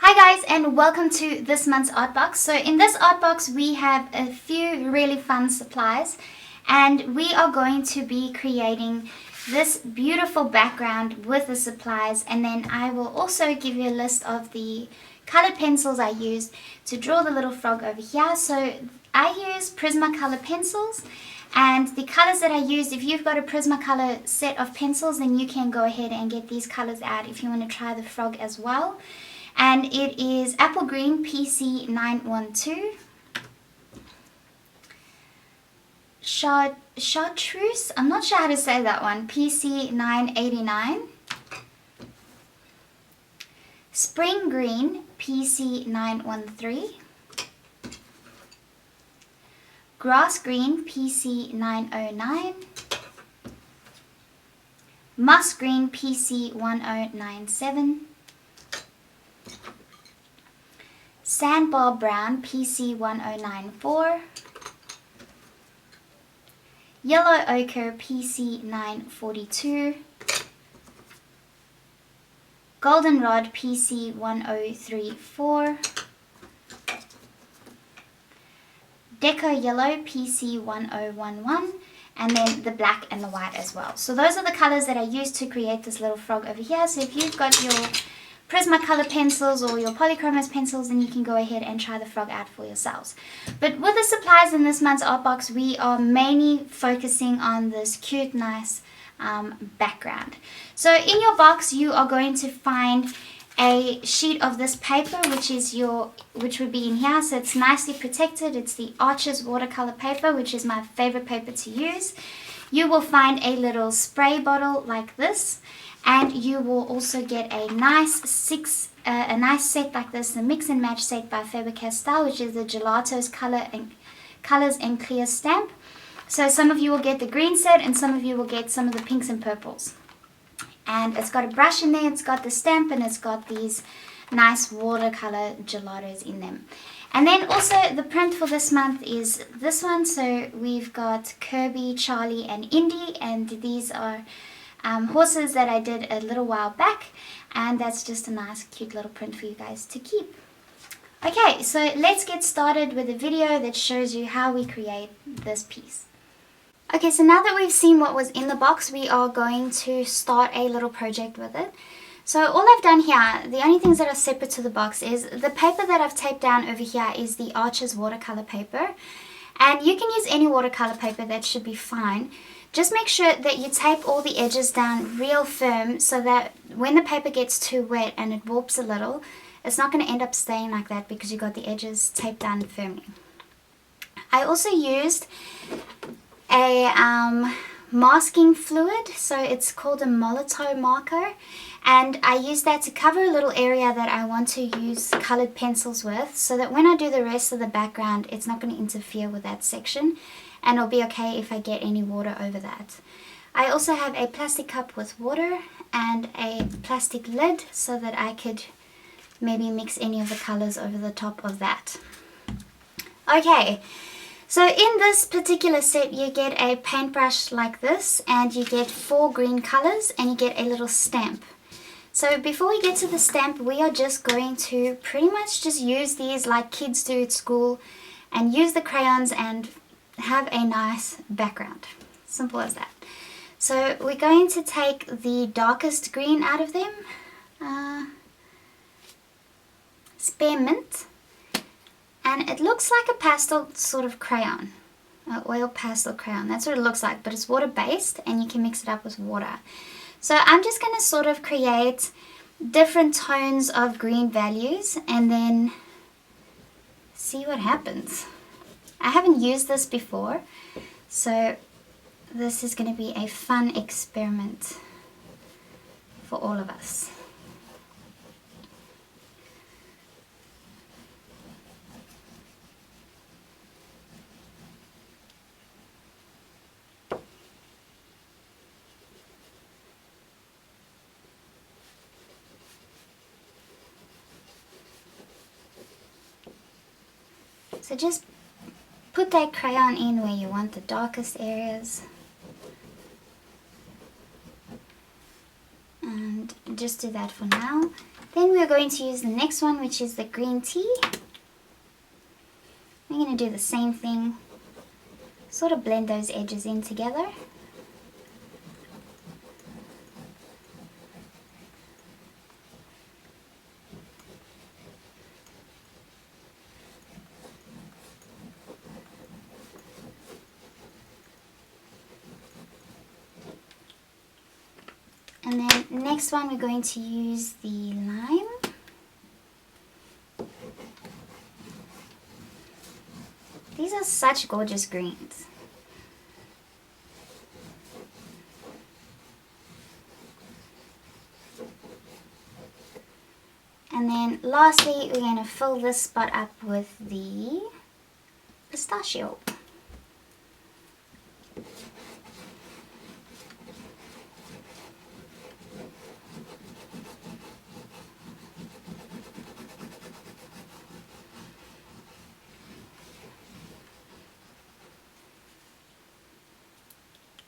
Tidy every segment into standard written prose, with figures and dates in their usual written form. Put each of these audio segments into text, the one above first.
Hi guys, and welcome to this month's art box. So in this art box we have a few really fun supplies, and we are going to be creating this beautiful background with the supplies, and then I will also give you a list of the colored pencils I used to draw the little frog over here. So I use Prismacolor pencils, and the colors that I used, if you've got a Prismacolor set of pencils, then you can go ahead and get these colors out if you want to try the frog as well. And it is Apple Green PC 912, Chartreuse, I'm not sure how to say that one, PC 989, Spring Green PC 913, Grass Green PC 909, Moss Green PC 1097, Sandbar Brown PC 1094, Yellow Ochre PC 942, Goldenrod PC 1034, Deco Yellow PC 1011, and then the black and the white as well. So those are the colors that I used to create this little frog over here. So if you've got your Prismacolor pencils or your Polychromos pencils, then you can go ahead and try the frog out for yourselves. But with the supplies in this month's art box, we are mainly focusing on this cute, nice background. So in your box, you are going to find a sheet of this paper, which would be in here. So it's nicely protected. It's the Arches watercolor paper, which is my favorite paper to use. You will find a little spray bottle like this. And you will also get a nice set like this, the Mix and Match set by Faber-Castell, which is the Gelato's Colors and Clear stamp. So some of you will get the green set, and some of you will get some of the pinks and purples. And it's got a brush in there, it's got the stamp, and it's got these nice watercolor gelatos in them. And then also the print for this month is this one. So we've got Kirby, Charlie, and Indy, and these are horses that I did a little while back, and that's just a nice cute little print for you guys to keep. Okay, so let's get started with a video that shows you how we create this piece. Okay, so now that we've seen what was in the box, we are going to start a little project with it. So all I've done here, the only things that are separate to the box is the paper that I've taped down over here is the Arches watercolor paper, and you can use any watercolor paper, that should be fine. Just make sure that you tape all the edges down real firm so that when the paper gets too wet and it warps a little, it's not going to end up staying like that because you got the edges taped down firmly. I also used a masking fluid, so it's called a Molotow marker, and I used that to cover a little area that I want to use colored pencils with, so that when I do the rest of the background, it's not going to interfere with that section. And it'll be okay if I get any water over that. I also have a plastic cup with water and a plastic lid so that I could maybe mix any of the colors over the top of that. Okay, so in this particular set you get a paintbrush like this, and you get 4 green colors, and you get a little stamp. So before we get to the stamp, we are just going to pretty much just use these like kids do at school, and use the crayons and have a nice background. Simple as that. So we're going to take the darkest green out of them, Spearmint, and it looks like a pastel sort of crayon, oil pastel crayon. That's what it looks like, but it's water based and you can mix it up with water. So I'm just going to sort of create different tones of green values and then see what happens. I haven't used this before, so this is going to be a fun experiment for all of us. So just put that crayon in where you want the darkest areas, and just do that for now. Then we're going to use the next one, which is the green tea. We're going to do the same thing, sort of blend those edges in together. And then next one we're going to use the lime. These are such gorgeous greens. And then lastly we're going to fill this spot up with the pistachio.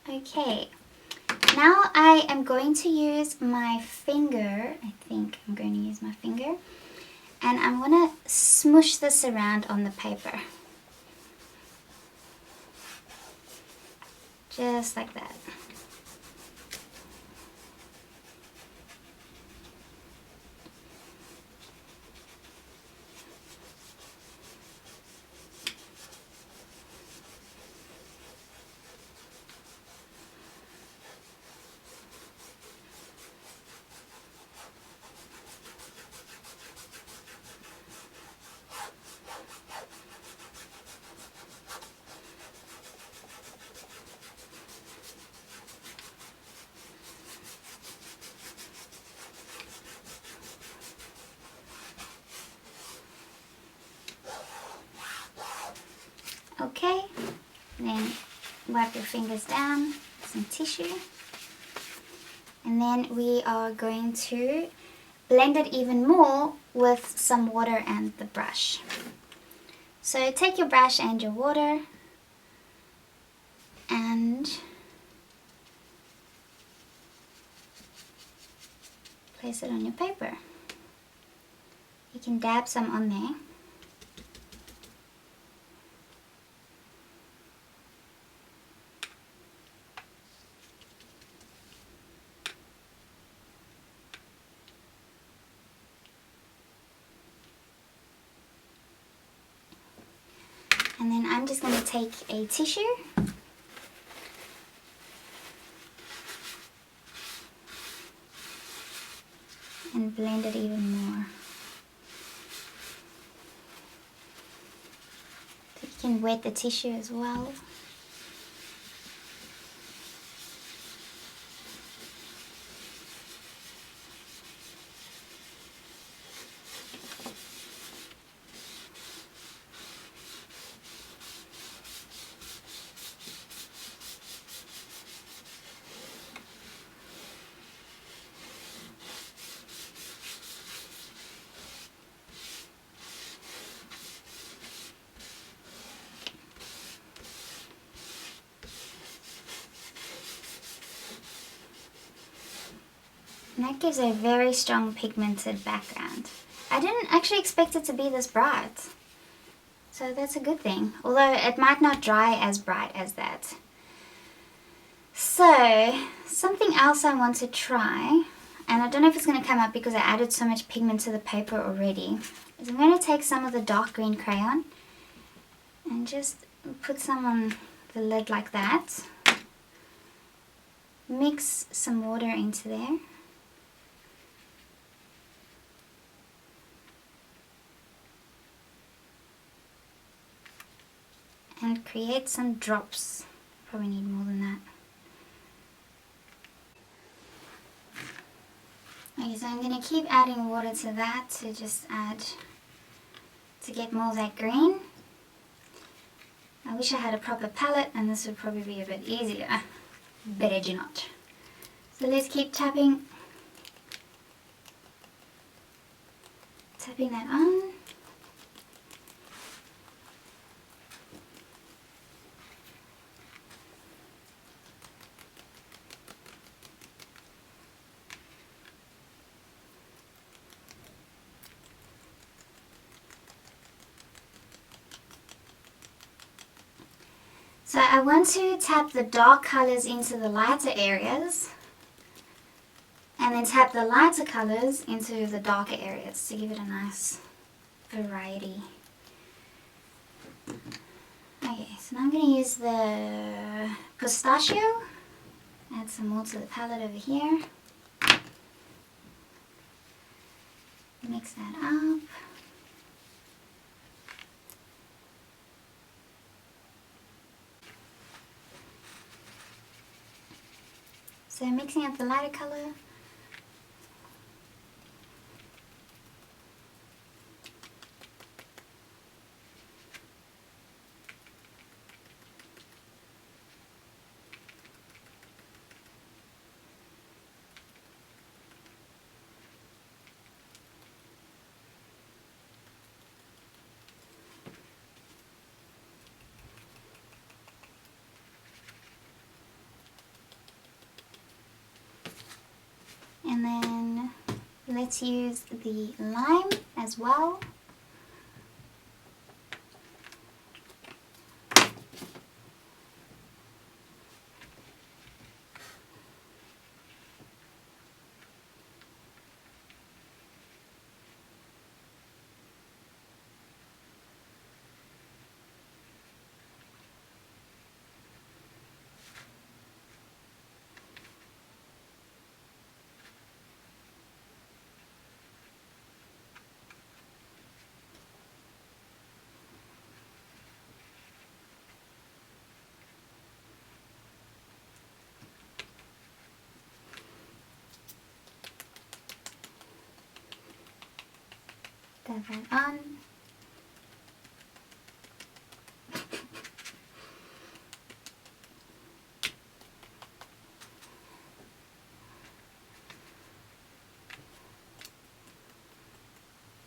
Okay, now I am going to use my finger. I think I'm going to use my finger, and I'm going to smoosh this around on the paper. Just like that. Okay, then wipe your fingers down with some tissue, and then we are going to blend it even more with some water and the brush. So take your brush and your water and place it on your paper. You can dab some on there. And then I'm just going to take a tissue and blend it even more. So you can wet the tissue as well. And that gives a very strong pigmented background. I didn't actually expect it to be this bright. So that's a good thing. Although it might not dry as bright as that. So, something else I want to try, and I don't know if it's going to come up because I added so much pigment to the paper already, is I'm going to take some of the dark green crayon and just put some on the lid like that. Mix some water into there. And create some drops. Probably need more than that. Okay, so I'm going to keep adding water to that to just add, to get more of that green. I wish I had a proper palette and this would probably be a bit easier, but I do not. So let's keep tapping that on. So I want to tap the dark colors into the lighter areas and then tap the lighter colors into the darker areas to give it a nice variety. Okay, so now I'm going to use the Pistachio, add some more to the palette over here, mix that up. So mixing up the lighter color. And then let's use the lime as well. Dab that on.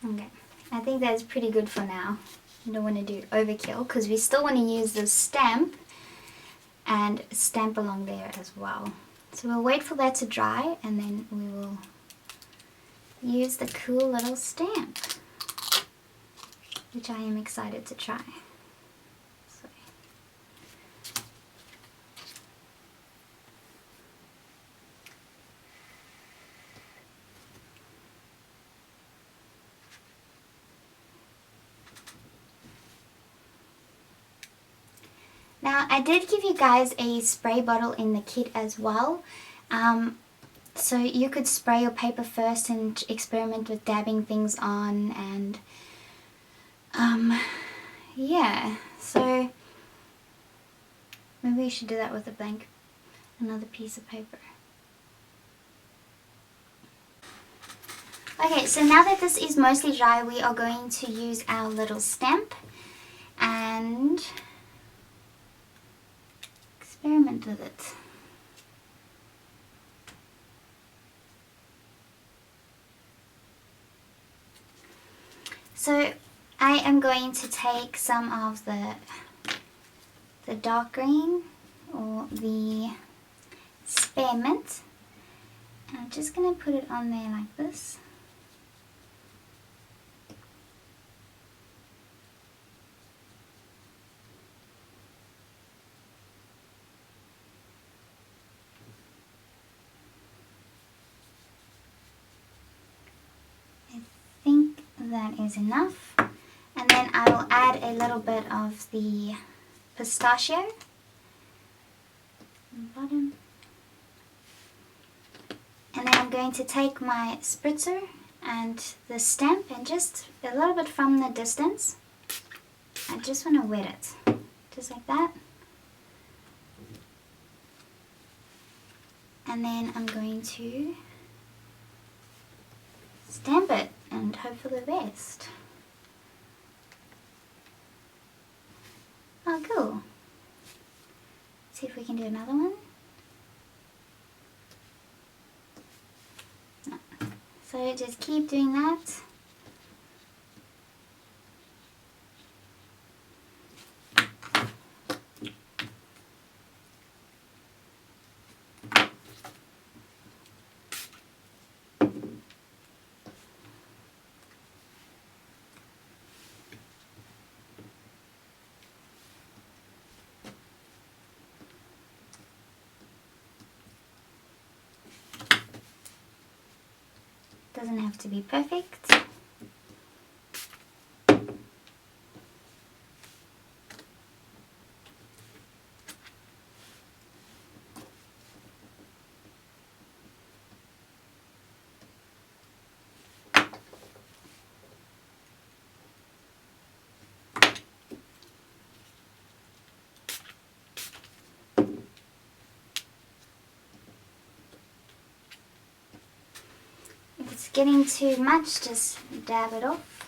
Okay, I think that's pretty good for now. I don't want to do overkill because we still want to use the stamp and stamp along there as well. So we'll wait for that to dry and then we will use the cool little stamp, which I am excited to try. So. Now I did give you guys a spray bottle in the kit as well. So you could spray your paper first and experiment with dabbing things on, and yeah, so maybe we should do that with another piece of paper. Okay, so now that this is mostly dry, we are going to use our little stamp and experiment with it. So I am going to take some of the dark green or the spearmint, and I'm just going to put it on there like this. I think that is enough, and then I will add a little bit of the pistachio on the bottom, and then I'm going to take my spritzer and the stamp, and just a little bit from the distance I just want to wet it just like that, and then I'm going to stamp it and hope for the best. Oh, cool. See if we can do another one. No. So just keep doing that. Doesn't have to be perfect. If it's getting too much, just dab it off.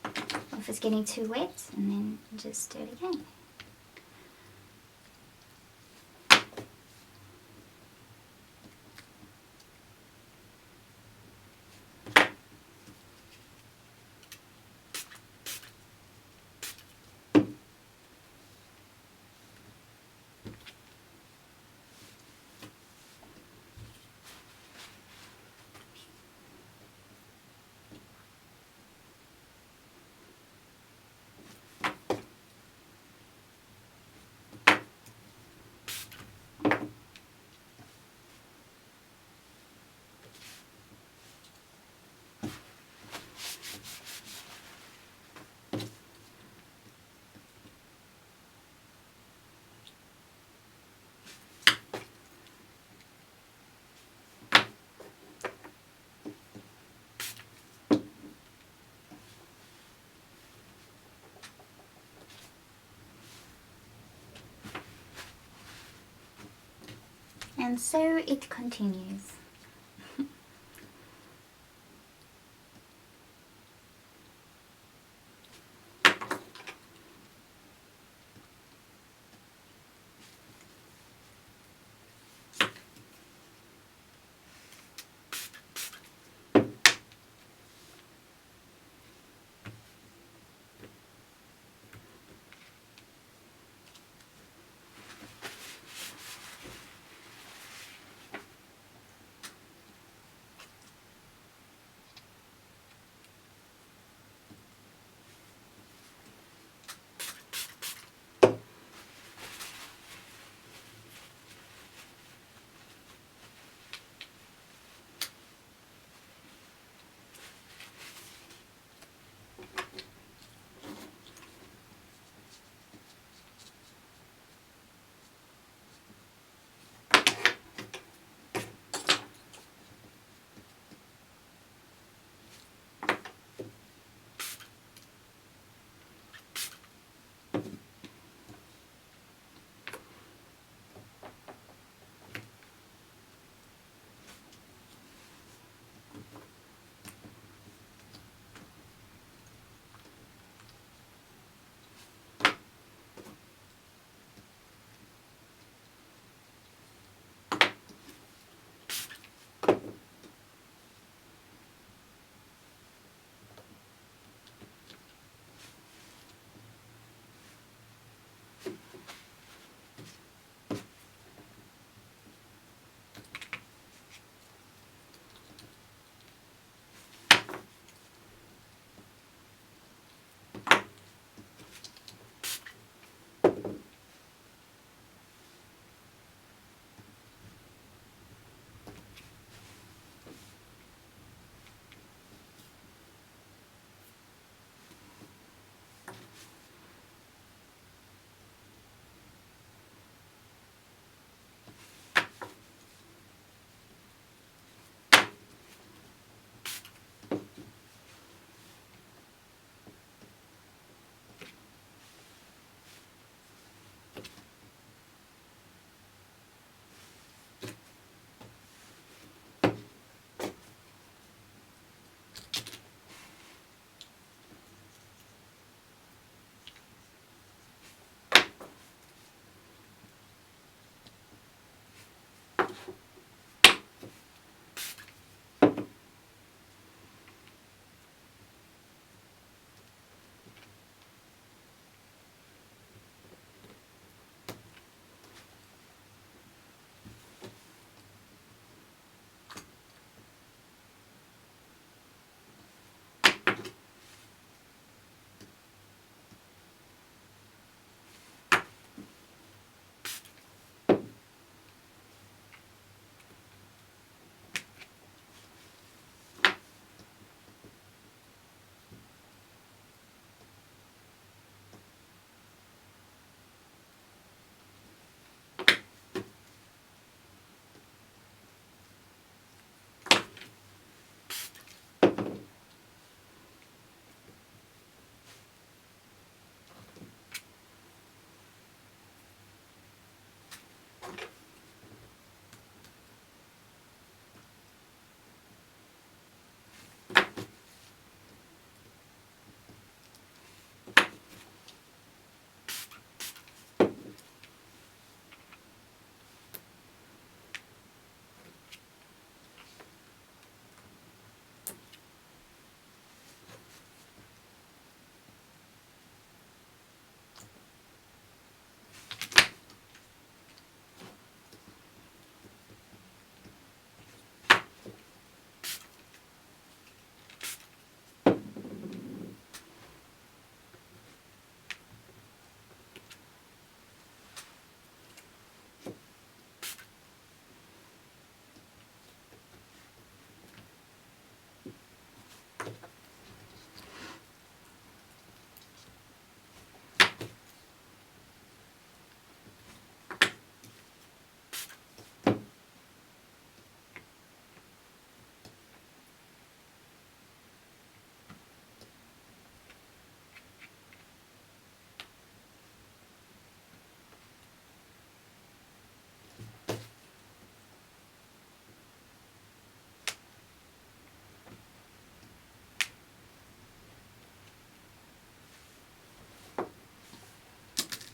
Or if it's getting too wet, and then just do it again. And so it continues.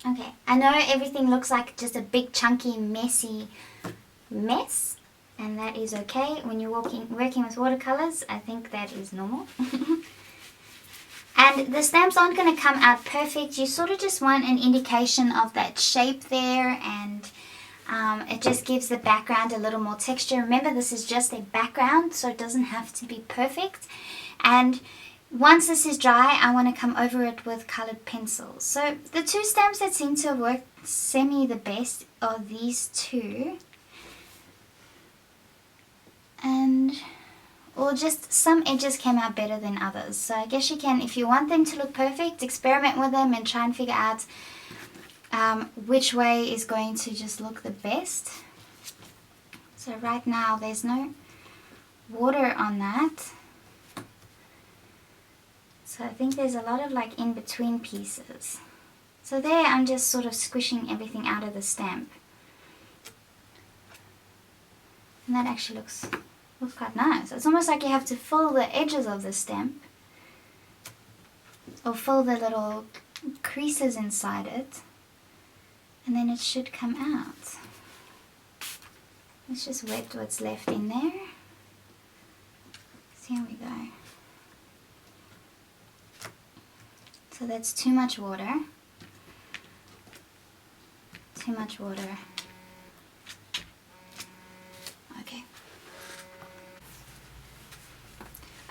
Okay, I know everything looks like just a big chunky messy mess, and that is okay. When you're working with watercolors, I think that is normal. And the stamps aren't going to come out perfect. You sort of just want an indication of that shape there, and it just gives the background a little more texture. Remember, this is just a background, so it doesn't have to be perfect. And once this is dry, I want to come over it with colored pencils. So the two stamps that seem to work semi the best are these two. And, or just some edges came out better than others. So I guess you can, if you want them to look perfect, experiment with them and try and figure out which way is going to just look the best. So right now there's no water on that. So I think there's a lot of like in between pieces. So there I'm just sort of squishing everything out of the stamp. And that actually looks quite nice. It's almost like you have to fill the edges of the stamp, or fill the little creases inside it, and then it should come out. Let's just wet what's left in there. So here we go. So that's too much water. Too much water. Okay.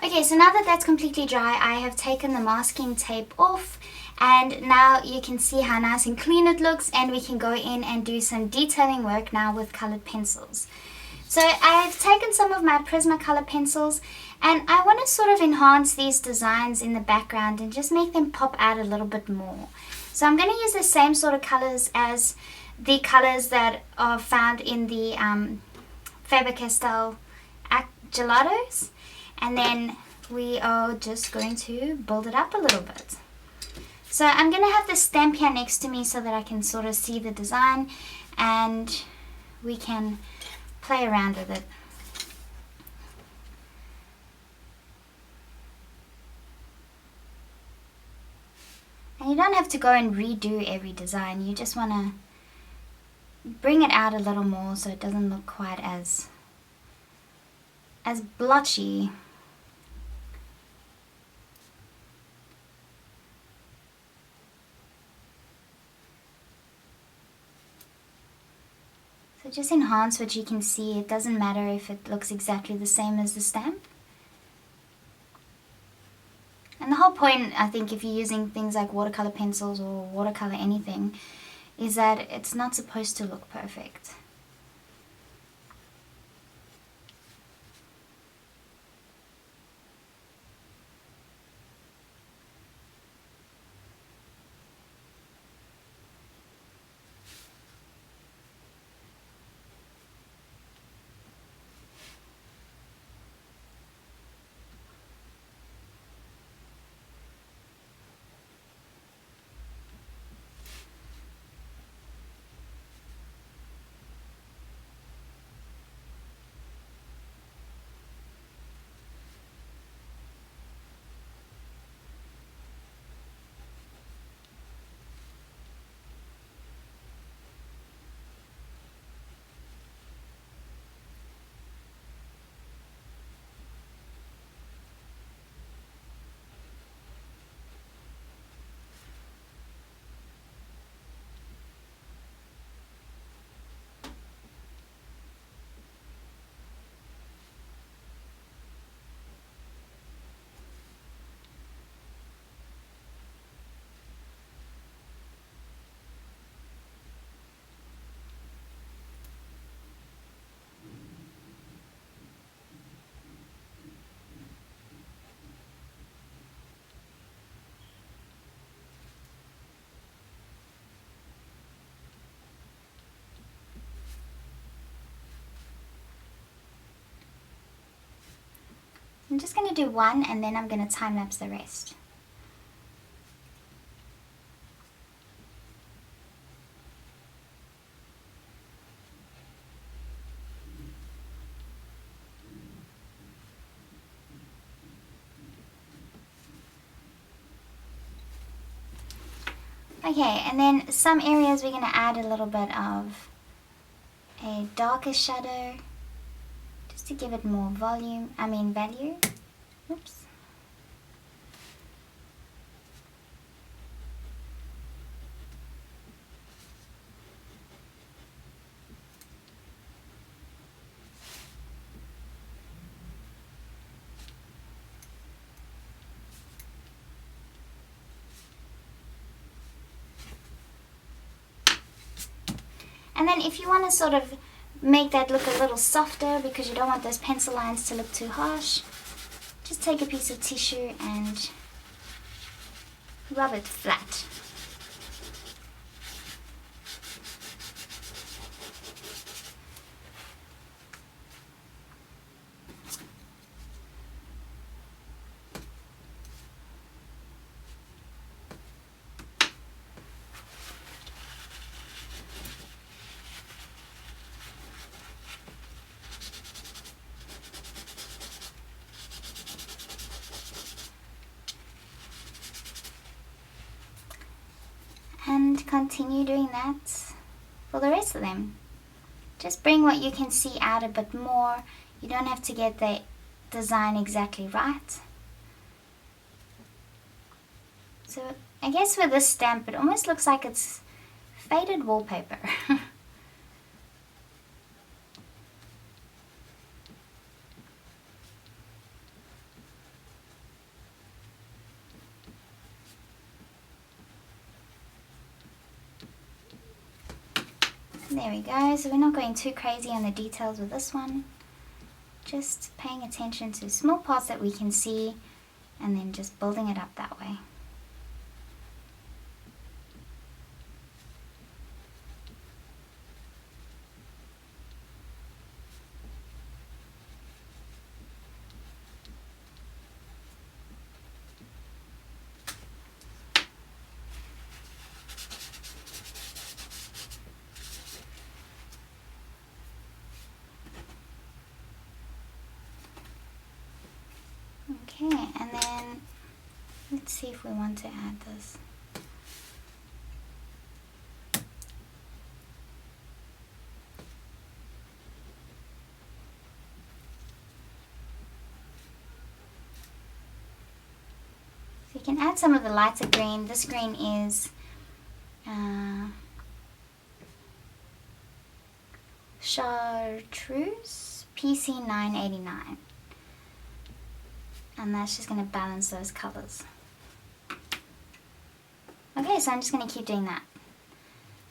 Okay, so now that that's completely dry, I have taken the masking tape off, and now you can see how nice and clean it looks, and we can go in and do some detailing work now with colored pencils. So I've taken some of my Prismacolor pencils, and I want to sort of enhance these designs in the background and just make them pop out a little bit more. So I'm going to use the same sort of colors as the colors that are found in the Faber-Castell gelatos, and then we are just going to build it up a little bit. So I'm going to have the stamp here next to me so that I can sort of see the design, and we can play around with it. And you don't have to go and redo every design. You just want to bring it out a little more so it doesn't look quite as blotchy. So just enhance what you can see. It doesn't matter if it looks exactly the same as the stamp. And the whole point, I think, if you're using things like watercolor pencils or watercolor anything, is that it's not supposed to look perfect. I'm just going to do one, and then I'm going to time lapse the rest. Okay, and then some areas we're going to add a little bit of a darker shadow just to give it more value. Oops. And then if you want to sort of make that look a little softer because you don't want those pencil lines to look too harsh, just take a piece of tissue and rub it flat. And continue doing that for the rest of them. Just bring what you can see out a bit more. You don't have to get the design exactly right. So I guess with this stamp it almost looks like it's faded wallpaper. There we go, so we're not going too crazy on the details with this one. Just paying attention to small parts that we can see and then just building it up that way. Okay, and then let's see if we want to add this. So you can add some of the lighter green. This green is Chartreuse PC 989. And that's just going to balance those colors. Okay, so I'm just going to keep doing that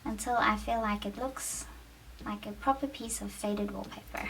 until I feel like it looks like a proper piece of faded wallpaper.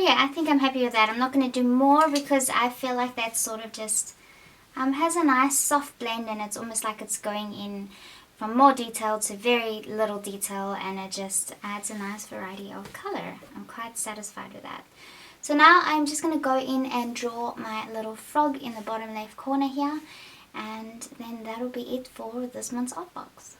Okay, I think I'm happy with that. I'm not going to do more because I feel like that sort of just has a nice soft blend, and it's almost like it's going in from more detail to very little detail, and it just adds a nice variety of color. I'm quite satisfied with that. So now I'm just going to go in and draw my little frog in the bottom left corner here, and then that'll be it for this month's art box.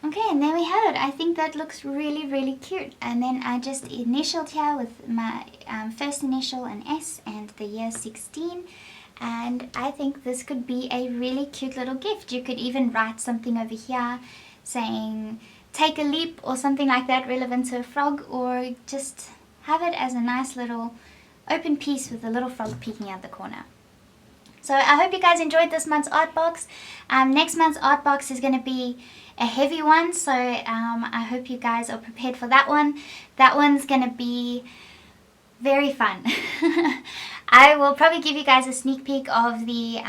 Okay, and there we have it. I think that looks really cute. And then I just initialed here with my first initial, an S, and the year 16. And I think this could be a really cute little gift. You could even write something over here saying take a leap or something like that relevant to a frog, or just have it as a nice little open piece with a little frog peeking out the corner. So I hope you guys enjoyed this month's art box. Next month's art box is going to be a heavy one, so I hope you guys are prepared for that one. That one's going to be very fun. I will probably give you guys a sneak peek of the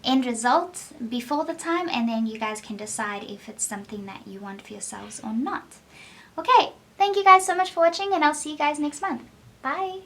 end result before the time, and then you guys can decide if it's something that you want for yourselves or not. Okay, thank you guys so much for watching, and I'll see you guys next month. Bye!